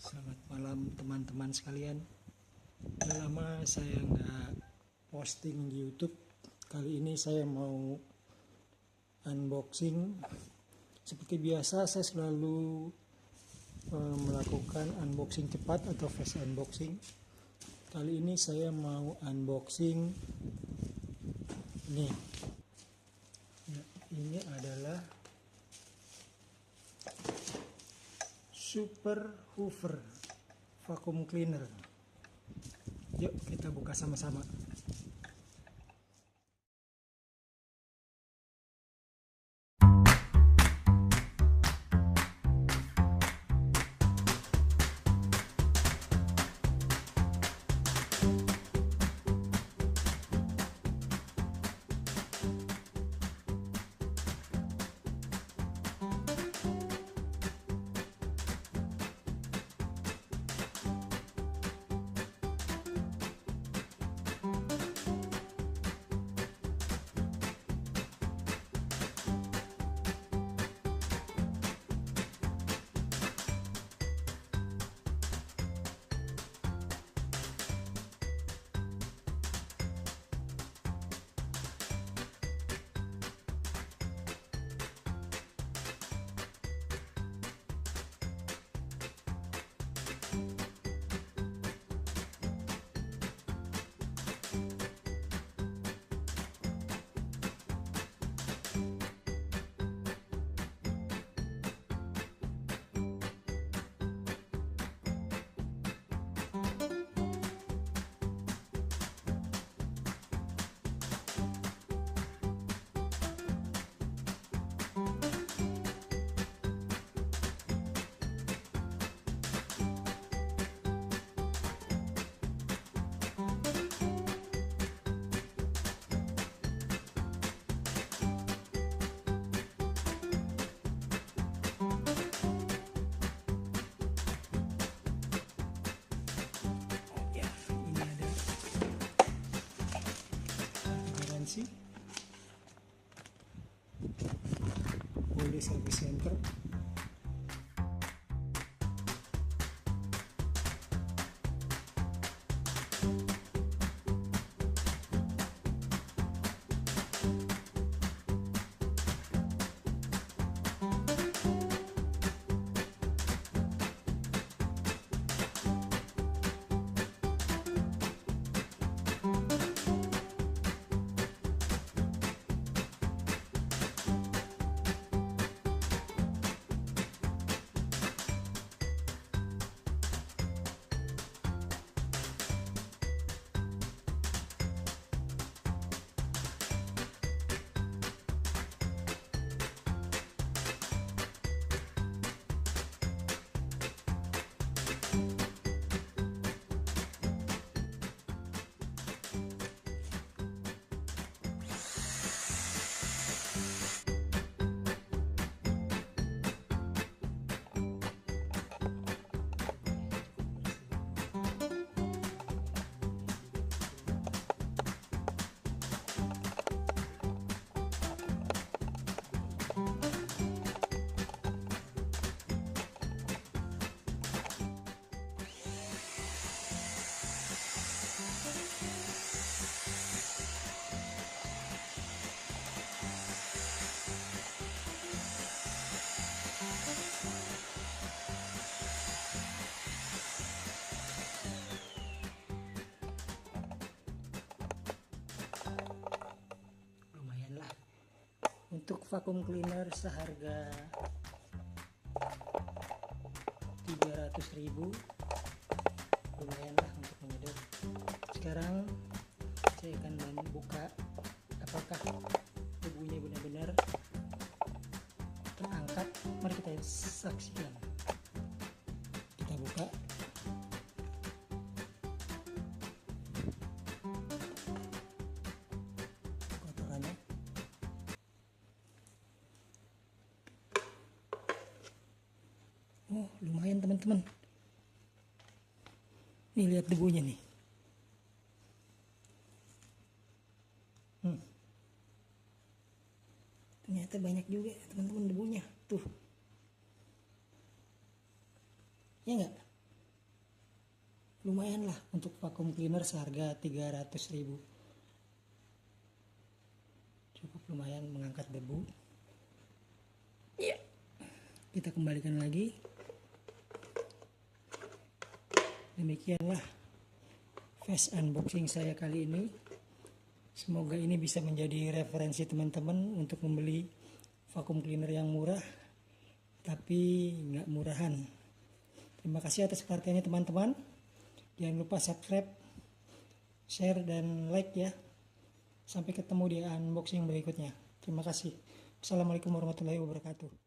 Selamat malam teman-teman sekalian. Udah lama saya nggak posting di YouTube. Kali ini saya mau unboxing. Seperti biasa saya selalu melakukan unboxing cepat atau flash unboxing. Kali ini saya mau unboxing ini. Ini adalah Super Hoover Vacuum Cleaner. Yuk kita buka sama-sama. Bolde Service Center. Untuk vacuum cleaner seharga 300.000, lumayanlah untuk menyedot. Sekarang saya akan membuka apakah debunya benar-benar terangkat. Mari kita saksikan. Kita buka. Oh, lumayan teman-teman. Nih lihat debunya nih. Ternyata banyak juga teman-teman debunya. Tuh. Ya enggak? lumayan lah untuk vacuum cleaner seharga 300.000. Cukup lumayan mengangkat debu. Ya, kita kembalikan lagi. Demikianlah flash unboxing saya kali ini. Semoga ini bisa menjadi referensi teman-teman untuk membeli vacuum cleaner yang murah tapi nggak murahan. Terima kasih atas perhatiannya teman-teman. Jangan lupa subscribe, share, dan like ya. Sampai ketemu di unboxing berikutnya. Terima kasih. Assalamualaikum warahmatullahi wabarakatuh.